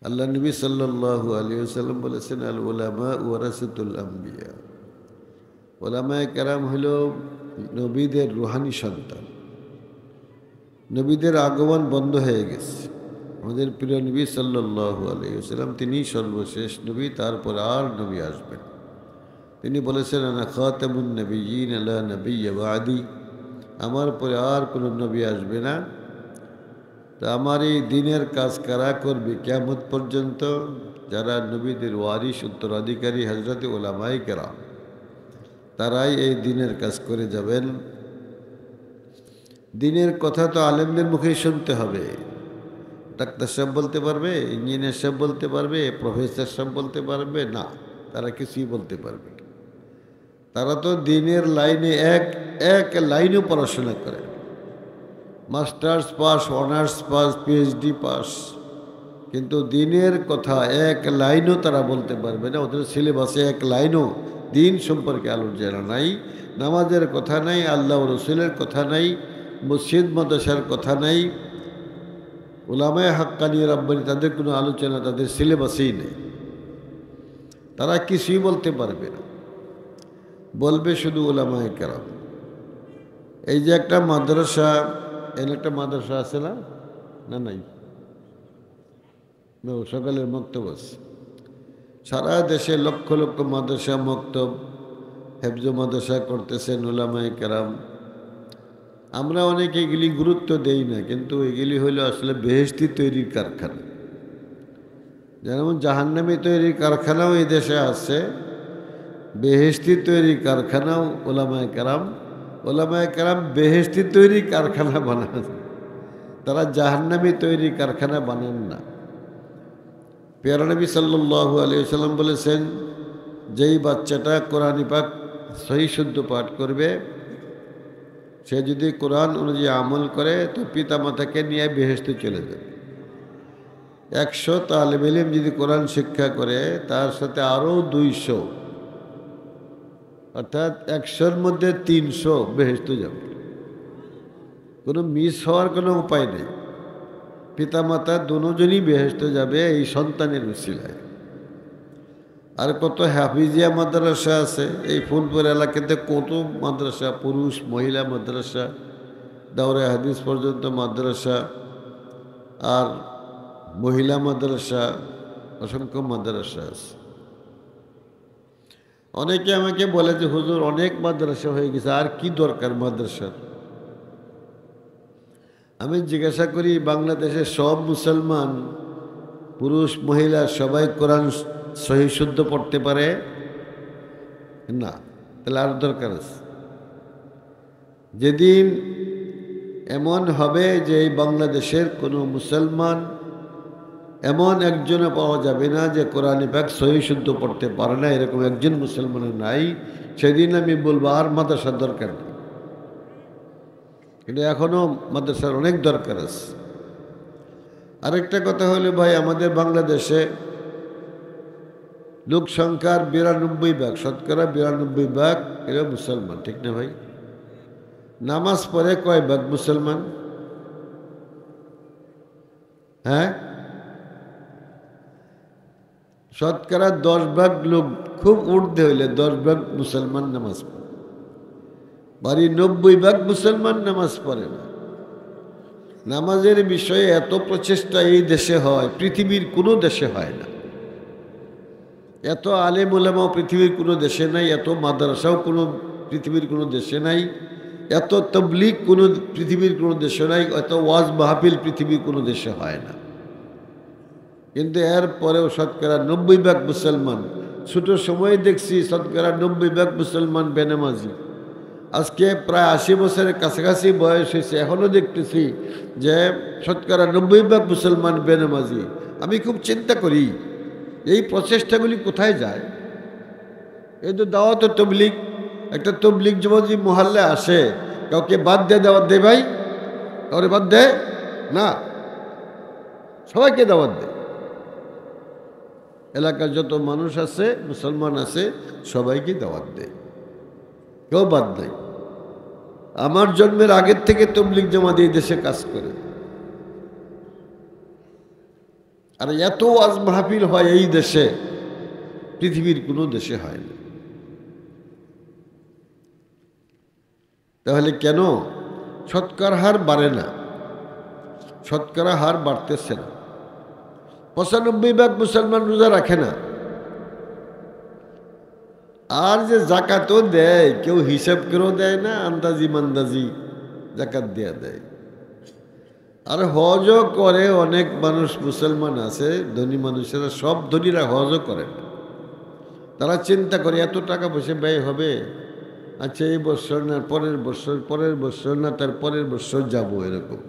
আল্লাহ নবী সাল্লাল্লাহু আলাইহি ওয়াসাল্লাম বলেছেন, আল উলামা ওয়ারাসাতুল আম্বিয়া। ওলামায়ে কেরাম হল নবীদের রুহানি সন্তান। নবীদের আগমন বন্ধ হয়ে গেছে। আমাদের প্রিয় নবী সাল্লাল্লাহু আলাইহি ওয়াসাল্লাম তিনি সর্বশেষ নবী, তারপর আর নবী আসবেন। তিনি বলেছেন, আনা খাতামুন নবিয়্যিন লা নাবিয়্যা বা'দি। আমার পরে আর কোনো নবী আসবে না। তা আমার এই দিনের কাজ কারা করবে কিয়ামত পর্যন্ত? যারা নবীদের ওয়ারিস উত্তরাধিকারী হযরত উলামায়ে কেরাম, তারাই এই দিনের কাজ করে যাবেন। দিনের কথা তো আলেমদের মুখেই শুনতে হবে। ডাক্তার সাহেব বলতে পারবে, ইঞ্জিনিয়ার সাহেব বলতে পারবে, প্রফেসর সাহেব বলতে পারবে না, তারা কিছুই বলতে পারবে না। তারা তো দিনের লাইনে এক এক লাইনেও পড়াশোনা করে, masters pass, honours pass, PhD pass, কিন্তু দিনের কথা এক লাইনও তারা বলতে পারবে না। ওদের সিলেবাসে এক লাইনও দিন সম্পর্কে আলোচনা নাই, নামাজের কথা নাই, আল্লাহ রসুলের কথা নাই, মসজিদ মাদ্রাসার কথা নাই, উলামায়ে হাক্কানি রাব্বানি তাদের কোনো আলোচনা তাদের সিলেবাসেই নেই। তারা কিছুই বলতে পারবে না, বলবে শুধু উলামায়ে কেরাম। এই যে একটা মাদ্রাসা, এখানে একটা মাদ্রাসা আছে না? না নাই, সকালের মক্তব আছে। সারা দেশে লক্ষ লক্ষ মাদ্রাসা, মক্তব, হেফজ মাদ্রাসা করতেছেন উলামায়ে কেরাম। আমরা অনেকে এগুলি গুরুত্ব দেই না, কিন্তু এগুলি হইল আসলে বেহেশতি তৈরির কারখানা। যেমন জাহান্নামী তৈরির কারখানাও এই দেশে আছে, বেহেশতি তৈরির কারখানাও উলামায়ে কেরাম। উলামায়ে কেরাম বেহেশতি তৈরির কারখানা বানান, তারা জাহান্নামী তৈরির কারখানা বানান না। প্যারা নবী সাল্লাল্লাহু আলাইহি ওয়াসাল্লাম বলেছেন, যেই বাচ্চাটা কোরআন পাক সহি শুদ্ধ পাঠ করবে, সে যদি কোরআন অনুযায়ী আমল করে তো পিতামাতাকে নিয়ে বেহেশতে চলে যাবে। 100 তালেব ইলম যদি কোরআন শিক্ষা করে, তার সাথে আরও 200, অর্থাৎ 100-র মধ্যে 300 বেহেশতে যাবে। কোনো মিস হওয়ার কোনো উপায় নেই। পিতামাতা দুজনই বেহেশতে যাবে এই সন্তানের উসিলায়। আর কত হাফিজিয়া মাদ্রাসা আছে এই ফুলপুর এলাকাতে, কত মাদ্রাসা, পুরুষ মহিলা মাদ্রাসা, দাওরায়ে হাদিস পর্যন্ত মাদ্রাসা, আর মহিলা মাদ্রাসা, অসংখ্য মাদ্রাসা আছে। অনেকে আমাকে বলে যে হুজুর অনেক মাদ্রাসা হয়ে গেছে, আর কি দরকার মাদ্রাসার? আমি জিজ্ঞাসা করি, বাংলাদেশের সব মুসলমান পুরুষ মহিলা সবাই কোরআন সহি শুদ্ধ পড়তে পারে না? তাহলে আর দরকার আছে? যেদিন এমন হবে যে এই বাংলাদেশের কোনো মুসলমান এমন একজনও পাওয়া যাবে না যে কোরআন পাক সহি শুদ্ধ পড়তে পারে না, এরকম একজন মুসলমানের নাই, সেদিন আমি বলবো আর মাদ্রাসার দরকার নেই। কিন্তু এখনও মাদ্রাসার অনেক দরকার আছে। আরেকটা কথা হলো ভাই, আমাদের বাংলাদেশে লোক সংখ্যার 92%, শতকরা 92% এরা মুসলমান, ঠিক না ভাই? নামাজ পড়ে কয় ভাগ মুসলমান? হ্যাঁ, শতকরা 10% লোক, খুব ঊর্ধ্বে হইলে 10% মুসলমান নামাজ পড়ে। বাড়ি 90% মুসলমান নামাজ পড়ে না। নামাজের বিষয়ে এত প্রচেষ্টা এই দেশে হয়, পৃথিবীর কোনো দেশে হয় না। এত আলেম ওলামাও পৃথিবীর কোনো দেশে নাই, এত মাদ্রাসাও কোনো পৃথিবীর কোনো দেশে নাই, এত তাবলীগ কোনো পৃথিবীর কোনো দেশে নাই, এত ওয়াজ মাহফিল পৃথিবীর কোনো দেশে হয় না। কিন্তু এর পরেও শতকরা 90% মুসলমান। ছোট সময় দেখছি শতকরা 90% মুসলমান বেনামাজি। আজকে প্রায় 80 বছরের কাছাকাছি বয়স হয়েছে, এখনও দেখতেছি যে শতকরা 90% মুসলমান বেনামাজি। আমি খুব চিন্তা করি এই প্রচেষ্টাগুলি কোথায় যায়? এই তো দাওয়াত তবলিগ, একটা তবলিগ যদি মহল্লে আসে, কাউকে বাদ দিয়ে দাওয়াত দেয় ভাই? কাউরে বাদ দেয় না, সবাইকে দাওয়াত দেয়। এলাকার যত মানুষ আছে, মুসলমান আছে, সবাইকে দাওয়াত দেয়, কেউ বাদ দেয়। আমার জন্মের আগের থেকে তবলিগ জামাত এই দেশে কাজ করে। আর এত ওয়াজ মাহফিল হয় এই দেশে, পৃথিবীর কোনো দেশে হয় না। তাহলে কেন শতকরা হার বাড়ে না? শতকরা হার বাড়তেছে না। 95% মুসলমান রোজা রাখে না। আর যে জাকাতও দেয়, কেউ হিসাব করেও দেয় না, আন্দাজি মান্দাজি জাকাত দেয়া দেয়। আর হজও করে অনেক মানুষ, মুসলমান আছে ধনী মানুষেরা, সব ধনীরা হজও করে না। তারা চিন্তা করে এত টাকা পয়সা ব্যয় হবে, আচ্ছা এই বছর না পরের বছর, পরের বছর না তার পরের বছর যাবো, এরকম।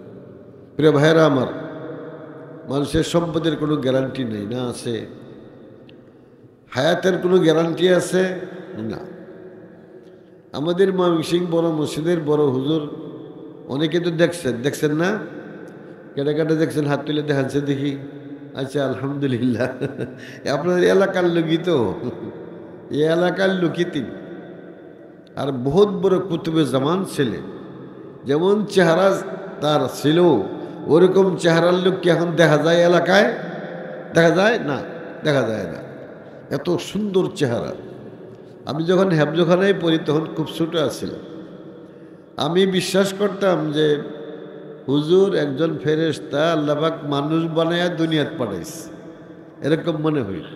প্রিয় ভাইয়েরা আমার, মানুষের সম্পদের কোনো গ্যারান্টি নেই, না আছে? হায়াতের কোনো গ্যারান্টি আছে? না। আমাদের ময়মনসিংহ বড় মসজিদের বড় হুজুর, অনেকে তো দেখছেন না? কেটে কেটে দেখছেন, হাত তুলে দেখাচ্ছে দেখি। আচ্ছা, আলহামদুলিল্লাহ। আপনাদের এলাকার লোকই তো, এই এলাকার লোকই তিনি। আর বহুত বড় কুতুবে জামান ছিলেন। যেমন চেহারা তার ছিল, ওরকম চেহারার লোক কি এখন দেখা যায় এলাকায়? দেখা যায় না, দেখা যায় না। এত সুন্দর চেহারা। আমি যখন হেফজখানায় পড়ি তখন খুব ছোট আছিলাম। আমি বিশ্বাস করতাম যে হুজুর একজন ফেরেশতা, আল্লাহ পাক মানুষ বানায়া দুনিয়াত পাঠাইছে, এরকম মনে হইল।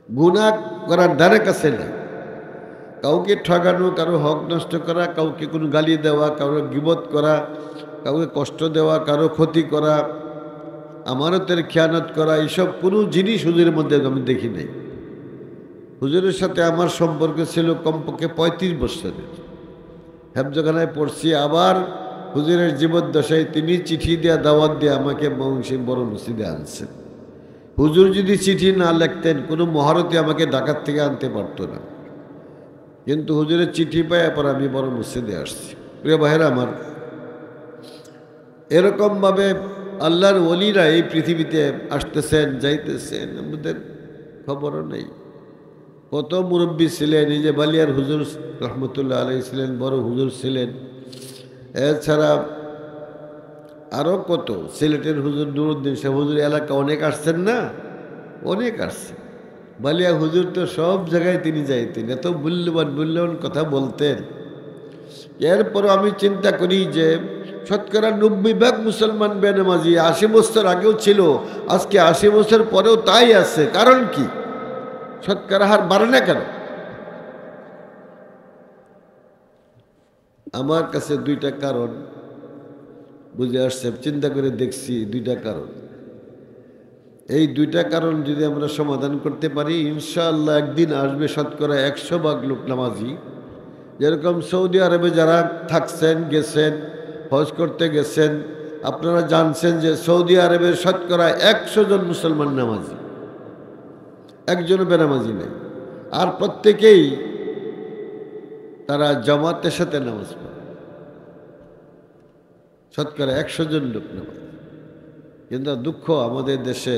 গুনাহ করার দ্বারে কাছে না, কাউকে ঠগানো, কারো হক নষ্ট করা, কাউকে কোনো গালি দেওয়া, কারো গীবত করা, কাউকে কষ্ট দেওয়া, কারো ক্ষতি করা, আমানতের খেয়ানত করা, এইসব কোনো জিনিস হুজুরের মধ্যে আমি দেখি নাই। হুজুরের সাথে আমার সম্পর্ক ছিল কমপক্ষে 35 বছরের। হেফজখানায় পড়ছি, আবার হুজুরের জীবদ্দশায় তিনি চিঠি দেওয়া, দাওয়াত দিয়ে আমাকে ময়মনসিংহ বড় মসজিদে আনছেন। হুজুর যদি চিঠি না লিখতেন, কোনো মহারতী আমাকে ঢাকার থেকে আনতে পারতো না। কিন্তু হুজুরের চিঠি পায় পর আমি বড় মসজিদে আসছি। প্রিয় ভাইয়েরা আমার, এরকমভাবে আল্লাহর ওলিরা এই পৃথিবীতে আসতেছেন, যাইতেছেন, আমাদের খবরও নেই। কত মুরব্বী ছিলেন, এই যে বালিয়ার হুজুর রহমতুল্লাহ আলাইহি ছিলেন, বড় হুজুর ছিলেন। এছাড়া আরও কত, সিলেটের হুজুর নুরুদ্দিন সাহেব হুজুর এলাকা অনেক আসছেন না? অনেক আসছেন। বালিয়া হুজুর তো সব জায়গায় তিনি যাইতেন, এত মূল্যবান কথা বলতেন। এরপরও আমি চিন্তা করি যে শতকরা 90% মুসলমান বেনামাজি। 80 বছর আগেও ছিল, আজকে 80 বছর পরেও তাই আছে। কারণ কি? শতকরা হার বাড়ে না কেন? আমার কাছে 2টা কারণ বুঝে আসছে, চিন্তা করে দেখছি 2টা কারণ। এই 2টা কারণ যদি আমরা সমাধান করতে পারি, ইনশাআল্লাহ একদিন আসবে শতকরা 100% লোক নামাজি। যেরকম সৌদি আরবে যারা থাকছেন, গেছেন, হজ করতে গেছেন, আপনারা জানছেন যে সৌদি আরবের শতকরা 100 জন মুসলমান নামাজি, একজনও বেনামাজি নেই। আর প্রত্যেকেই তারা জামাতের সাথে নামাজ পড়ে। শতকরা 100 জন লোক নামাজ। কিন্তু দুঃখ, আমাদের দেশে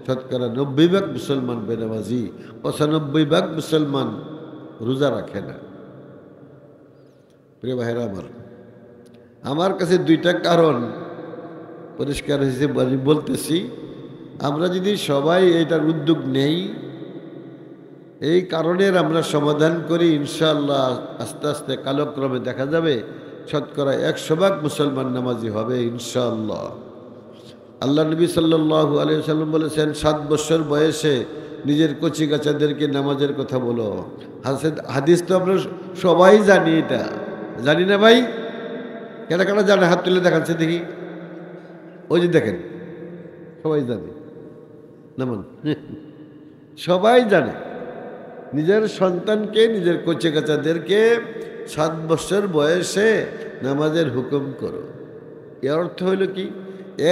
শতকরা 90% মুসলমান বেনামাজি, 95% মুসলমান রোজা রাখে না। প্রিয় ভাইরা আমার কাছে 2টা কারণ পরিষ্কার হয়েছে, বলতেছি। আমরা যদি সবাই এটার উদ্যোগ নেই, এই কারণের আমরা সমাধান করি, ইনশাআল্লাহ আস্তে আস্তে কালক্রমে দেখা যাবে শতকরা 100% মুসলমান নামাজি হবে ইনশাআল্লাহ। আল্লাহ নবী সাল্লাল্লাহু আলাইহি ওয়াসাল্লাম বলেছেন, 7 বছর বয়সে নিজের কচি কাচাদেরকে নামাজের কথা বলো। হাদিস তো আমরা সবাই জানি, এটা জানি না ভাই? কেনা কেনা জানে? হাত তুলে দেখাচ্ছে দেখি। ওই যে দেখেন, সবাই জানে, নামান সবাই জানে। নিজের সন্তানকে, নিজের কচি কাচাদেরকে 7 বছর বয়সে নামাজের হুকুম করো। এর অর্থ হইল কি?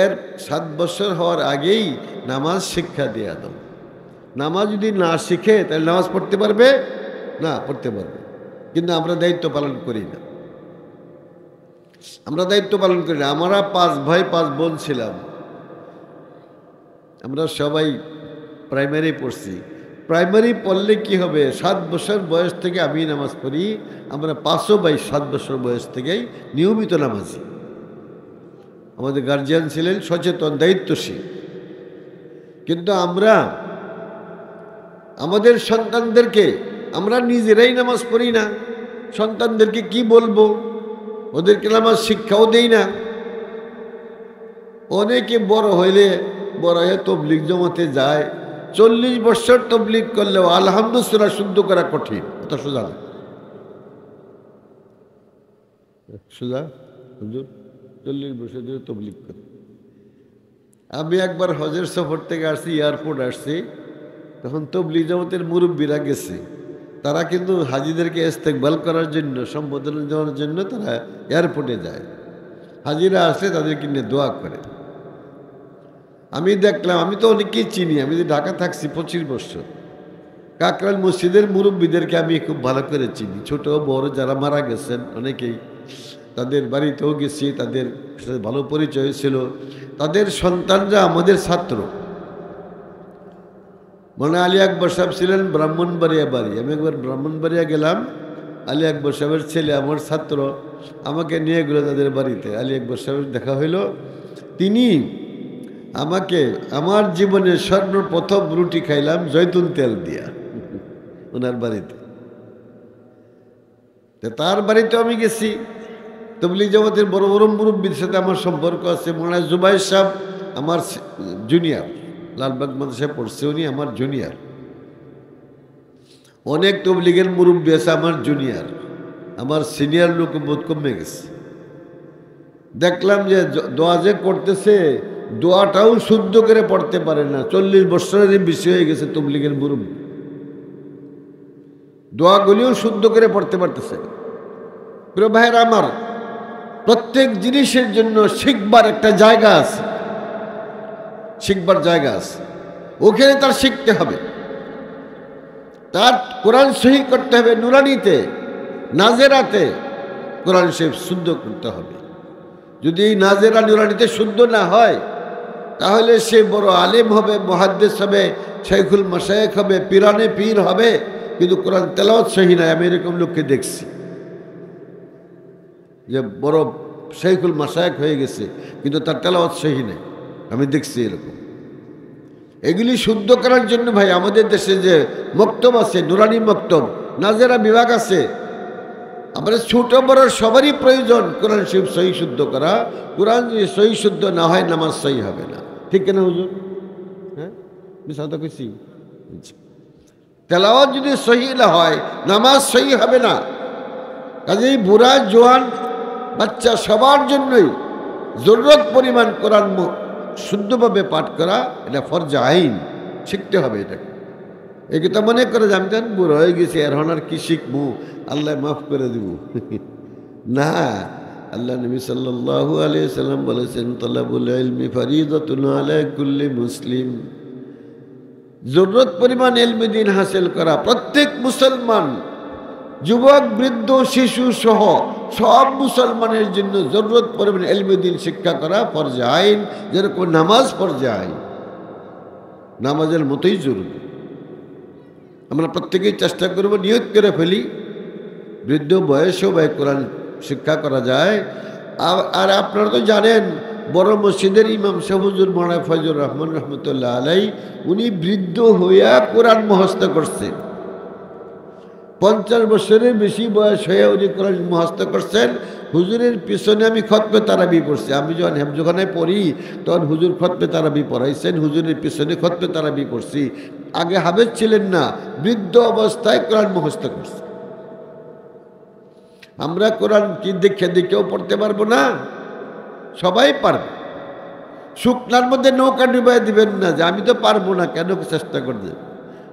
এর 7 বছর হওয়ার আগেই নামাজ শিক্ষা দিয়ে দাও। নামাজ যদি না শিখে তাহলে নামাজ পড়তে পারবে না? পড়তে পারবে, কিন্তু আমরা দায়িত্ব পালন করি না। আমরা দায়িত্ব পালন করি না। আমরা 5 ভাই 5 বোন ছিলাম। আমরা সবাই প্রাইমারি পড়ছি। প্রাইমারি পড়লে কি হবে? 7 বছর বয়স থেকে আমি নামাজ পড়ি। আমরা 5 ভাই 7 বছর বয়স থেকেই নিয়মিত নামাজি। আমাদের গার্জিয়ান ছিলেন সচেতন, দায়িত্বশীল। কিন্তু আমরা আমাদের সন্তানদেরকে আমরা নিজেরাই নামাজ পড়ি না, সন্তানদেরকে কি বলবো? ওদেরকে নামাজ শিক্ষাও দেই না। অনেকে বড় হয়ে তবলিগ জমাতে যায়, 40 বছর তবলিগ করলেও আলহামদুলিল্লাহ শুদ্ধ করা কঠিন। অত সোজা না, সোজা হুজুর 40 বছর ধরে তবলিগ করে। আমি একবার হজের সফর থেকে আসছি, এয়ারপোর্ট আসছি, তখন তবলিগ জামাতের মুরব্বীরা গেছে। তারা কিন্তু হাজিদেরকে ইস্তেকবাল করার জন্য, সম্বোধন দেওয়ার জন্য তারা এয়ারপোর্টে যায়। হাজিরা আসলে তাদেরকে নিয়ে দোয়া করে। আমি দেখলাম, আমি তো অনেকেই চিনি, আমি যে ঢাকা থাকছি 25 বছর, কাকরাইল মসজিদের মুরব্বীদেরকে আমি খুব ভালো করে চিনি। ছোট বড় যারা মারা গেছেন অনেকেই, তাদের বাড়িতেও গেছি, তাদের সাথে ভালো পরিচয় ছিল। তাদের সন্তানরা আমাদের ছাত্র। মনে আলী আকবর সাহেব ছিলেন ব্রাহ্মণবাড়িয়া বাড়ি। আমি একবার ব্রাহ্মণবাড়িয়া গেলাম, আলী আকবর সাহেবের ছেলে আমার ছাত্র আমাকে নিয়ে গেল তাদের বাড়িতে। আলী আকবর সাহেবের দেখা হইল। তিনি আমাকে, আমার জীবনে সর্বপ্রথম রুটি খাইলাম জৈতুন তেল দিয়া ওনার বাড়িতে। তার বাড়িতেও আমি গেছি। তবলিগ জামাতের বড় বড় মুরব্বীর সাথে আমার সম্পর্ক আছে। মনে জুবাইর সাহেব আমার জুনিয়র, লালবাগ মাদ্রাসায় পড়ছে, উনি আমার জুনিয়র। অনেক তবলিগের মুরব্বী আছে আমার জুনিয়র, আমার সিনিয়র লোক বোধ কমে গেছে। দেখলাম যে দোয়া যে করতেছে, দোয়াটাও শুদ্ধ করে পড়তে পারে না। 40 বছরের বেশি হয়ে গেছে তবলিগের মুরব্বী, দোয়াগুলিও শুদ্ধ করে পড়তে পারতেছে। প্রিয় ভাইয়েরা আমার, প্রত্যেক জিনিসের জন্য শিখবার একটা জায়গা আছে, শিখবার জায়গা আছে, ওখানে তার শিখতে হবে। তার কোরআন সহি করতে হবে, নুরানিতে নাজেরাতে কোরআন শরীফ শুদ্ধ করতে হবে। যদি এই নাজেরা নুরানিতে শুদ্ধ না হয়, তাহলে সে বড় আলেম হবে, মুহাদ্দিস হবে, শাইখুল মাশায়েখ হবে, পীরানে পীর হবে, কিন্তু কোরআন তেলাওয়াত সহি নাই। আমি এরকম লোককে দেখছি যে বড় শাইখুল মাশায়েখ হয়ে গেছে, কিন্তু তার তেলাওয়াত সহি নেই। আমি দেখছি এরকম। এগুলি শুদ্ধ করার জন্য ভাই আমাদের দেশে যে মক্তব আছে, নুরানি মক্তব, নাজেরা বিভাগ আছে, আমাদের ছোট বড় সবারই প্রয়োজন কোরআন শরীফ সহি শুদ্ধ করা। কোরআন যদি সহি শুদ্ধ না হয়, নামাজ সহি হবে না। ঠিক কিনা হুজুর? হ্যাঁ, মিশাতে কইছি। তেলাওয়াত যদি সহি না হয়, নামাজ সহি হবে না। কাজেই বুড়া জোয়ান বাচ্চা সবার জন্যই জরুরত পরিমাণ কোরআন শুদ্ধভাবে পাঠ করা, এটা ফরজে আইন, শিখতে হবে এটাকে। এই কথা মনে করে যে আমি তো বুড়ো হয়ে গেছি, এখন আর কি শিখবো, আল্লাহ মাফ করে দিব না। আল্লাহ নবী সাল্লাল্লাহু আলাইহি সাল্লাম বলেছেন, তালাবুল ইলমি ফরিদাতুন আলা কুল্লি মুসলিম। জরুরত পরিমাণ ইলমি দ্বীন হাসিল করা প্রত্যেক মুসলমান, যুবক বৃদ্ধ শিশু সহ সব মুসলমানের জন্য জরুরত পরিমাণ ইলমি দ্বীন শিক্ষা করা ফরজে আইন। যেরকম নামাজ ফরজে আইন, নামাজের মতোই জরুরি। আমরা প্রত্যেকেই চেষ্টা করব, নিয়ত করে ফেলি, বৃদ্ধ বয়সেও ভাই কোরআন শিক্ষা করা যায়। আর আপনারা তো জানেন, বড় মসজিদের ইমাম সাহেব হুজুর মাওলানা ফয়জুর রহমান রহমতুল্লাহ আলাই, উনি বৃদ্ধ হইয়া কোরআন মুখস্থ করছেন। 50 বছরের বেশি বয়স হয়ে উনি কোরআন মুখস্থ করছেন। হুজুরের পিছনে আমি খতমে তারাবি পড়ছি। আমি যখন হেফজখানায় পড়ি, তখন হুজুর খতমে তারাবি পড়াইছেন, হুজুরের পিছনে খতমে তারাবি পড়ছি। আগে হাফেজ ছিলেন না, বৃদ্ধ অবস্থায় কোরআন মুখস্থ করছে। আমরা কোরআন কি দেখে দেখেও পড়তে পারবো না? সবাই পারবে। শুকনার মধ্যে নৌকা ডুবাই দিবেন না যে আমি তো পারবো না, কেন চেষ্টা করতে?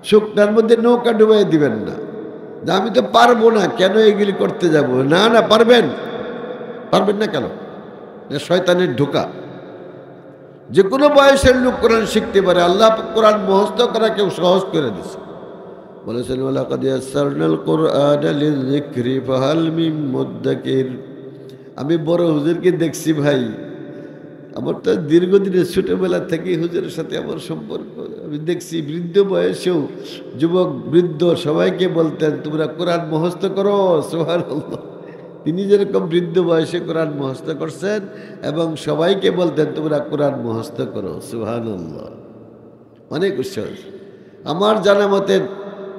শুকনার মধ্যে নৌকা ডুবাই দিবেন না যে আমি তো পারবো না, কেন এগুলি করতে যাব? না না, পারবেন। পারবেন না কেন? শয়তানের ঢোকা। যে কোনো বয়সের লোক কোরআন শিখতে পারে। আল্লাহ কোরআন মুখস্থ করা কেউ সহজ করে দিছে। বলেছেন, ওয়ালাকাদ ইয়াসসারনাল কুরআনা লিযিকরি ফাহাল মিন মুদ্দাকির। আমি বড় হুজুরকে দেখছি ভাই, আমার তো দীর্ঘদিনের ছোটবেলা থেকে হুজুরের সাথে আমার সম্পর্ক। আমি দেখছি বৃদ্ধ বয়সেও যুবক বৃদ্ধ সবাইকে বলতেন, তোমরা কোরআন মুখস্থ করো। সুবহানাল্লাহ। তিনি যেরকম বৃদ্ধ বয়সে কোরআন মুখস্থ করছেন এবং সবাইকে বলতেন, তোমরা কোরআন মুখস্থ করো। সুবহানাল্লাহ। অনেক উৎসাহ আছে। আমার জানা মতে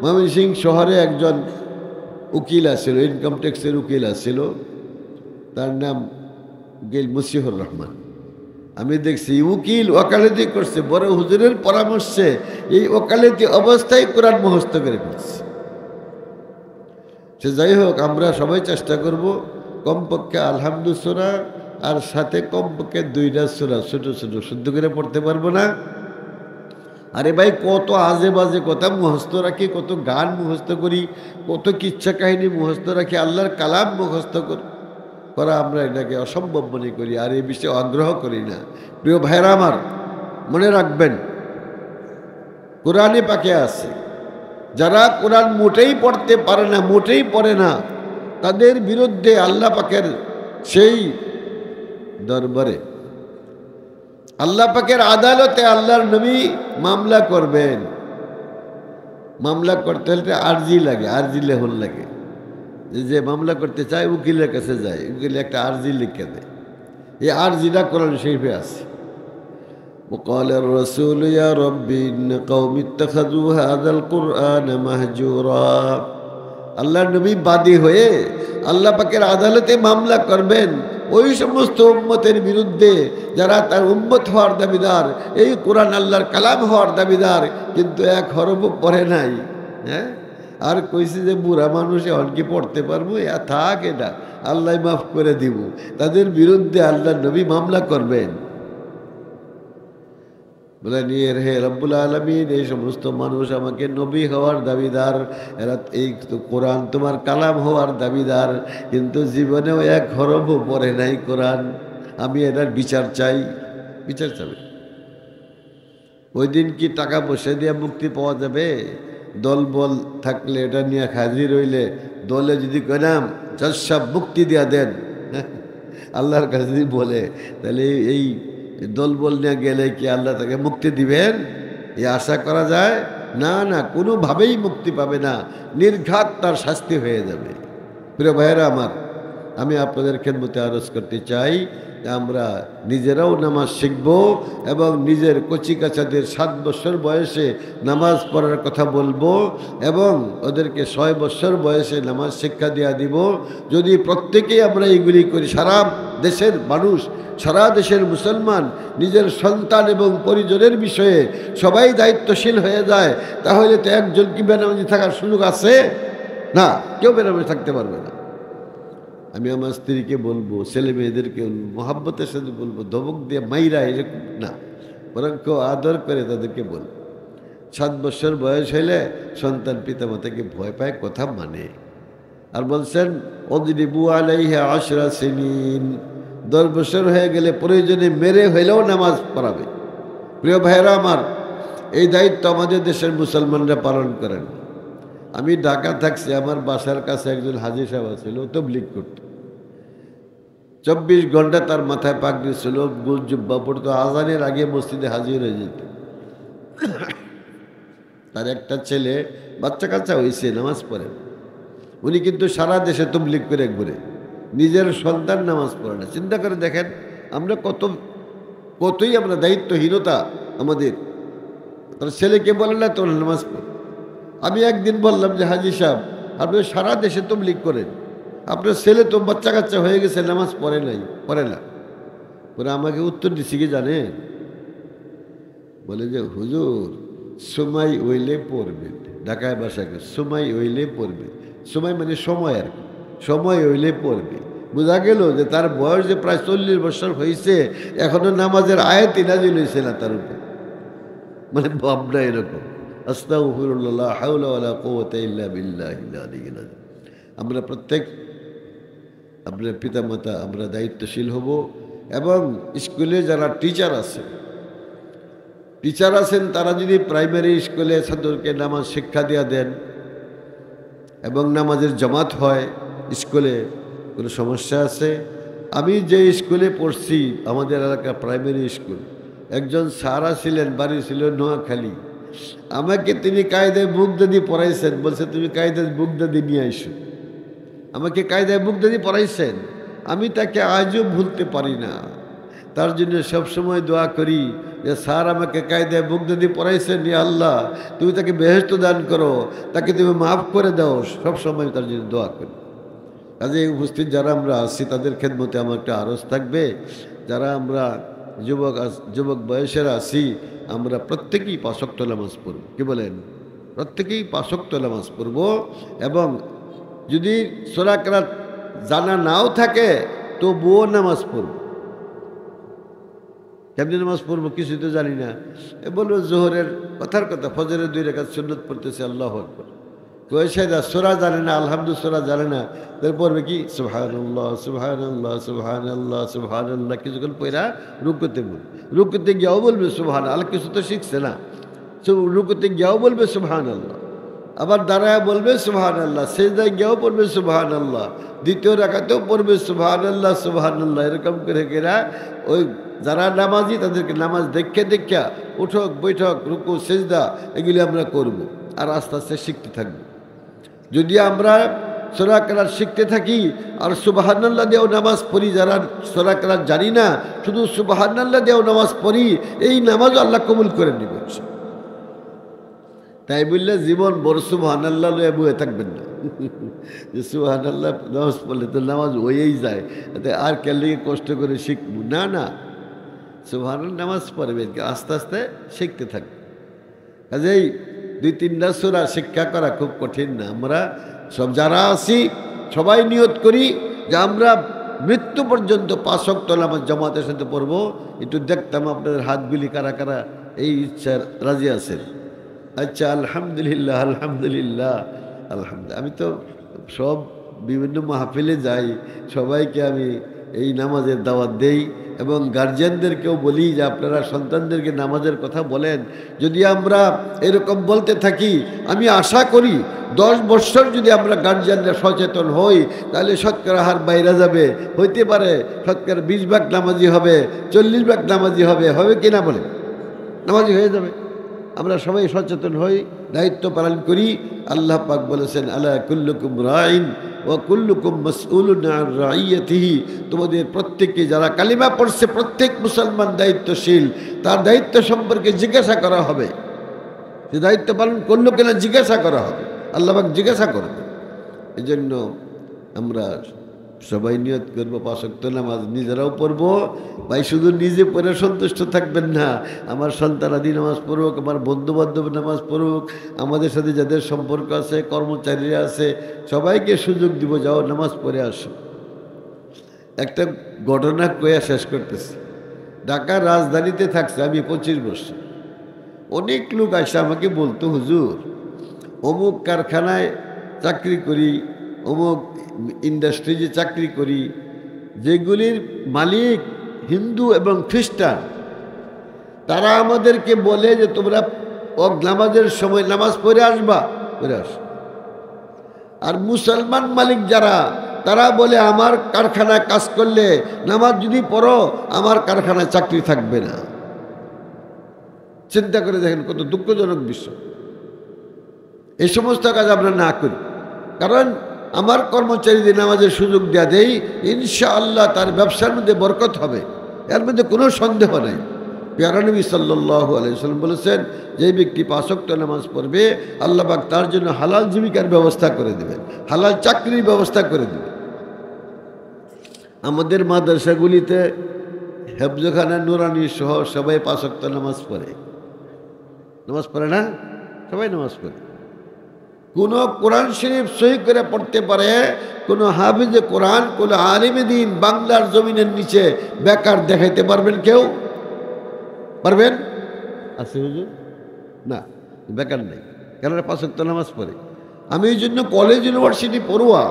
ময়মনসিংহ শহরে একজন উকিল আছিল, ইনকাম ট্যাক্সের উকিল আছিল, তার নাম উকিল মুসিহুর রহমান। আমি দেখছি উকিল ওকালতি করছে, বড় হুজুরের পরামর্শে এই ওকালতি অবস্থায় কোরআন মুখস্থ করে ফেলছে। সে যাই হোক, আমরা সবাই চেষ্টা করব কমপক্ষে আলহামদু সূরা আর সাথে কমপক্ষে 2টা সূরা ছোট ছোট শুদ্ধ করে পড়তে পারবো না? আরে ভাই, কত আজে বাজে কথা মুখস্থ রাখি, কত গান মুখস্থ করি, কত কিচ্ছা কাহিনী মুখস্থ রাখি, আল্লাহর কালাম মুখস্থ করা আমরা এটাকে অসম্ভব মনে করি, আর এই বিষয়ে আগ্রহ করি না। প্রিয় ভাইরা আমার, মনে রাখবেন কোরআনে পাকে আছে, যারা কোরআন মোটেই পড়তে পারে না, মোটেই পড়ে না, তাদের বিরুদ্ধে আল্লাহ পাকের সেই দরবারে, আল্লাহ পাকের আদালতে আল্লাহর নবী মামলা করবেন। মামলা করতে হলে আরজি লাগে, আরজি লেহন লাগে। যে মামলা করতে চায় উকিলের কাছে যায়, উকিল একটা আরজি লিখে দেয়। এই আরজিটা কোরআন শরীফে আছে। وقال الرسول يا ربي إن قوم اتخذوا هذا القرآن مهجورا। আল্লাহর নবী বাদী হয়ে আল্লাহ পাকের আদালতে মামলা করবেন ওই সমস্ত উম্মতের বিরুদ্ধে যারা তার উম্মত হওয়ার দাবিদার, এই কোরআন আল্লাহর কালাম হওয়ার দাবিদার, কিন্তু এক হরফও পড়ে নাই। হ্যাঁ, আর কইছে যে বুড়া মানুষে অনকি পড়তে পারবো, থাক, এটা আল্লাহ মাফ করে দিব। তাদের বিরুদ্ধে আল্লাহর নবী মামলা করবেন। বলে নিয়ে হে রব্বুল আলামিন, এই সমস্ত মানুষ আমাকে নবী হওয়ার দাবিদার, এরা এই কোরআন তোমার কালাম হওয়ার দাবিদার, কিন্তু জীবনেও এক হরফও পড়ে নাই কোরআন। আমি এটার বিচার চাই। বিচার চাবে। ওই দিন কি টাকা পয়সা দিয়ে মুক্তি পাওয়া যাবে? দল বল থাকলে এটা নিয়ে হাজির হইলে দলে যদি কইলাম সব মুক্তি দিয়া দেন, আল্লাহর কাছে যদি বলে, তাহলে এই দলবল নিয়ে গেলে কি আল্লাহ তাকে মুক্তি দিবেন? এই আশা করা যায় না। না, কোনোভাবেই মুক্তি পাবে না, নির্ঘাত তার শাস্তি হয়ে যাবে। প্রিয় ভাইয়েরা আমার, আমি আপনাদের খেদমতে আরজ করতে চাই যে আমরা নিজেরাও নামাজ শিখব এবং নিজের কচিকাচাদের 7 বছর বয়সে নামাজ পড়ার কথা বলবো এবং ওদেরকে 6 বছর বয়সে নামাজ শিক্ষা দেওয়া দিব। যদি প্রত্যেকেই আমরা এইগুলি করি, সারা দেশের মানুষ, সারা দেশের মুসলমান নিজের সন্তান এবং পরিজনের বিষয়ে সবাই দায়িত্বশীল হয়ে যায়, তাহলে তো একজন কি বেনামাজি থাকার সুযোগ আছে? না, কেউ বেনামাজি থাকতে পারবে না। আমি আমার স্ত্রীকে বলবো, ছেলে মেয়েদেরকে মহাব্বতের সাথে বলবো, ধমক দিয়ে মাইরা এরকম না, বরং কেউ আদর করে তাদেরকে বলবো। 7 বছর বয়স হইলে সন্তান পিতা মাতাকে ভয় পায়, কথা মানে। আর বলছেন অযরিবু আলাইহা 10 সিনিন, 10 বছর হয়ে গেলে প্রয়োজনে মেরে হইলেও নামাজ পড়াবে। প্রিয় ভাইয়েরা আমার, এই দায়িত্ব আমাদের দেশের মুসলমানরা পালন করেন। আমি ঢাকা থাকছি, আমার বাসার কাছে একজন হাজী সাহেব ছিল, তাবলীগ করত। 24 ঘন্টা তার মাথায় পাগড়ি ছিল, গোল জুব্বা পড়তো, আজানের আগে মসজিদে হাজির হয়ে যেত। তার একটা ছেলে বাচ্চা কাচ্চা হয়েছে, নামাজ পড়ে। উনি কিন্তু সারা দেশে তাবলীগ করে একবারে, নিজের সন্তান নামাজ পড়ে না। চিন্তা করে দেখেন আমরা কতই আমরা দায়িত্বহীনতা আমাদের। তার ছেলেকে বলে না তোর নামাজ পড়। আমি একদিন বললাম যে হাজী সাহেব, আপনি সারা দেশে তাবলীগ করেন, আপনার ছেলে তো বাচ্চা কাচ্চা হয়ে গেছে, নামাজ পড়ে না। পরে আমাকে উত্তর দিচ্ছি কি জানেন? বলে যে হুজুর, সময় হইলে পড়বেন। ঢাকায় বাসাকে সময় হইলে পড়বে। সময় মানে সময়, আর কি, সময় হইলে পড়বে। বোঝা গেল যে তার বয়স যে প্রায় 40 বছর হয়েছে, এখনো নামাজের আয়াতই নাযিল হয়েছে না তার উপর। মানে ভাবনা এরকম। আস্তাগফিরুল্লাহ, লা হাওলা ওয়ালা কুওয়াতা ইল্লা বিল্লাহিল আলিয়্যিল আযীম। আমরা প্রত্যেক আপনার পিতামাতা আমরা দায়িত্বশীল হব এবং স্কুলে যারা টিচার আছেন তারা যদি প্রাইমারি স্কুলে ছাত্রকে নামাজ শিক্ষা দেওয়া দেন এবং নামাজের জামাত হয় স্কুলে, কোনো সমস্যা আছে? আমি যে স্কুলে পড়ছি, আমাদের এলাকা প্রাইমারি স্কুল, একজন স্যার ছিলেন, বাড়ি ছিল নোয়াখালী। আমাকে তিনি কায়দায় বুগদাদি পড়াইছেন। বলছে তুমি কায়দায় বুগদাদি নিয়ে আইসো। আমাকে কায়দায় বুগদাদি পড়াইছেন। আমি তাকে আজও ভুলতে পারি না। তার জন্য সবসময় দোয়া করি, যে স্যার আমাকে কায়দায় বুগদা দিয়ে পড়াইছেন, ইয়া আল্লাহ তুমি তাকে বেহেশত দান করো, তাকে তুমি মাফ করে দাও, সবসময় তার জন্য দোয়া করি। কাজে উপস্থিত যারা আমরা আছি তাদের খেদমতে আমার একটা আরজ থাকবে, যারা আমরা যুবক বয়সের আছি আমরা প্রত্যেকেই 5 ওয়াক্ত নামাজ পড়ব। কি বলেন? প্রত্যেকেই 5 ওয়াক্ত নামাজ পড়ব। এবং যদি সূরা কেরাত জানা নাও থাকে তবুও নামাজ পড়ব। কেমনি নামাজ পড়বো কিছু তো জানি না, বলবো জোহরের কথার কথা, ফজরের 2 রাকাত সুন্নত পড়তেছে, আল্লাহু আকবার। কয়েশায়দা সূরা জানে না, আলহামদুলিল্লাহ সূরা জানে না, তারপর পড়বে কি সুবহানাল্লাহ সুবহানাল্লাহ সুবহানাল্লাহ সুবহানাল্লাহ, কিছুক্ষণ পড়া রুকুতে বলবে, রুকুতে গিয়েও বলবে সুবহানাল্লাহ, কিছু তো শিখছে না, রুকুতে গিয়েও বলবে সুবহানাল্লাহ, আবার দাঁড়ায় বলবে সুবহানাল্লাহ, সেজদায় গিয়েও পড়বে সুবহানাল্লাহ, দ্বিতীয় রাকাতেও পড়বে সুবহানাল্লাহ সুবহানাল্লাহ। এরকম করে কেরা ওই যারা নামাজি তাদেরকে নামাজ দেখা উঠক বৈঠক রুকু সেজদা এগুলি আমরা করব, আর আস্তে আস্তে শিখতে থাকবো। যদি আমরা সূরা কেরাত শিখতে থাকি আর সুবহানাল্লাহ দিয়েও নামাজ পড়ি, যারা সূরা কেরাত জানি না শুধু সুবহানাল্লাহ দিয়েও নামাজ পড়ি, এই নামাজও আল্লাহ কবুল করে নেবে। তাই বললে জীবন বড় সুবহানাল্লাহ লয়ে বয়ে থাকবেন না, যে সুবহানাল্লাহ নামাজ পড়লে তো নামাজ হয়েই যায়, আর কেলে কষ্ট করে শিখবো না, না, সুবহানাল্লাহ নামাজ পড়বেন, আস্তে আস্তে শিখতে থাকবে। কাজেই 2-3টা সূরা শিক্ষা করা খুব কঠিন না। আমরা সব যারা আছি সবাই নিয়ত করি যে আমরা মৃত্যু পর্যন্ত 5 ওয়াক্ত নামাজ জামাতের সাথে পড়বো। একটু দেখতাম আপনাদের হাতগুলি কারা কারা এই ইচ্ছার রাজি আছেন। আচ্ছা, আলহামদুলিল্লাহ আলহামদুলিল্লাহ আলহামদুলিল্লাহ। আমি তো সব বিভিন্ন মাহফিলে যাই, সবাইকে আমি এই নামাজের দাওয়াত দেই এবং গার্জিয়ানদেরকেও বলি যে আপনারা সন্তানদেরকে নামাজের কথা বলেন। যদি আমরা এরকম বলতে থাকি, আমি আশা করি 10 বছর যদি আমরা গার্জিয়ানরা সচেতন হই, তাহলে শতকরা হার বাইরে যাবে, হইতে পারে শতকরা 20 ভাগ নামাজি হবে, 40 ভাগ নামাজি হবে, হবে কি না বলেন? নামাজি হয়ে যাবে। আমরা সবাই সচেতন হই, দায়িত্ব পালন করি। আল্লাহ পাক বলেছেন, আলা কুল্লুকুম রাইন ওয়া কুল্লুকুম মাসউলুন আন রাইয়াতিহি, তোমাদের প্রত্যেককে যারা কালিমা পড়ছে প্রত্যেক মুসলমান দায়িত্বশীল, তার দায়িত্ব সম্পর্কে জিজ্ঞাসা করা হবে। যে দায়িত্ব পালন করলো কিনা জিজ্ঞাসা করা হবে, আল্লাহ পাক জিজ্ঞাসা করবে। এই জন্য আমরা সবাই নিয়ত করবো 5 ওয়াক্ত নামাজ নিজেরাও পড়বো। ভাই শুধু নিজে পড়ে সন্তুষ্ট থাকবেন না, আমার সন্তানাদি নামাজ পড়ুক, আমার বন্ধুবান্ধব নামাজ পড়ুক, আমাদের সাথে যাদের সম্পর্ক আছে, কর্মচারীরা আছে, সবাইকে সুযোগ দিব, যাও নামাজ পড়ে আসো। একটা ঘটনা কয়ে শেষ করতেছি। ঢাকার রাজধানীতে থাকছে আমি 25 বছর। অনেক লোক আসে আমাকে বলতো, হুজুর অমুক কারখানায় চাকরি করি, অমুক ইন্ডাস্ট্রিজে চাকরি করি, যেগুলির মালিক হিন্দু এবং খ্রিস্টান, তারা আমাদেরকে বলে যে তোমরা নামাজের সময় নামাজ পড়ে আসবা, পড়ে আস। আর মুসলমান মালিক যারা, তারা বলে আমার কারখানায় কাজ করলে নামাজ যদি পড়ো আমার কারখানায় চাকরি থাকবে না। চিন্তা করে দেখেন কত দুঃখজনক বিষয়। এই সমস্ত কাজ আমরা না করি, কারণ আমার কর্মচারীদের নামাজের সুযোগ দেওয়া দেই, ইনশাআল্লাহ তার ব্যবসার মধ্যে বরকত হবে, এর মধ্যে কোনো সন্দেহ নেই। প্যারা নবী সাল্লাল্লাহু আলাইহি ওয়াসাল্লাম বলেছেন, যে ব্যক্তি 5 ওয়াক্ত নামাজ পড়বে আল্লাহ পাক তার জন্য হালাল জীবিকার ব্যবস্থা করে দেবেন, হালাল চাকরির ব্যবস্থা করে দেবেন। আমাদের মাদ্রাসাগুলিতে হেফজখানা নুরানি সহ সবাই 5 ওয়াক্ত নামাজ পড়ে। নামাজ পড়ে না? সবাই নামাজ পড়ে। কোনো কোরআন শরীফ সহি করে পড়তে পারে কোনো হাফিজে কোরআন, কোনো আলিমে দিন বাংলার জমিনের নিচে বেকার দেখাইতে পারবেন? কেউ পারবেন? আছে হুজুর? না, বেকার নেই, কেননা 5 ওয়াক্ত নামাজ পড়ে। আমি এই জন্য কলেজ ইউনিভার্সিটি পড়ুয়া,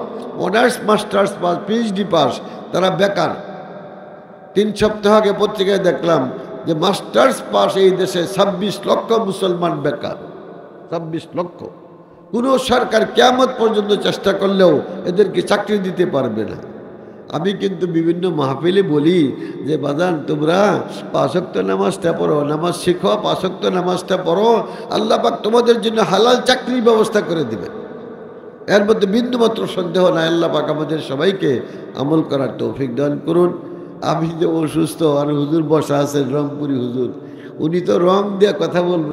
honours masters pass, PhD pass, তারা বেকার। 3 সপ্তাহ আগে পত্রিকায় দেখলাম যে মাস্টার্স পাস এই দেশে 26 লক্ষ মুসলমান বেকার। 26 লক্ষ। কোনো সরকার কিয়ামত পর্যন্ত চেষ্টা করলেও এদেরকে চাকরি দিতে পারবে না। আমি কিন্তু বিভিন্ন মাহফিলে বলি যে বাজান তোমরা 5 ওয়াক্ত নামাজটা পড়ো, নামাজ শিখো, 5 ওয়াক্ত নামাজটা পড়ো, আল্লাহ পাক তোমাদের জন্য হালাল চাকরির ব্যবস্থা করে দিবেন। এর মধ্যে বিন্দুমাত্র সন্দেহ নাই। আল্লাহ পাক আমাদের সবাইকে আমল করার তৌফিক দান করুন। আমি যে অসুস্থ আর হুজুর বসা আছেন রংপুরি হুজুর, উনি তো রং দিয়ে কথা বলবেন।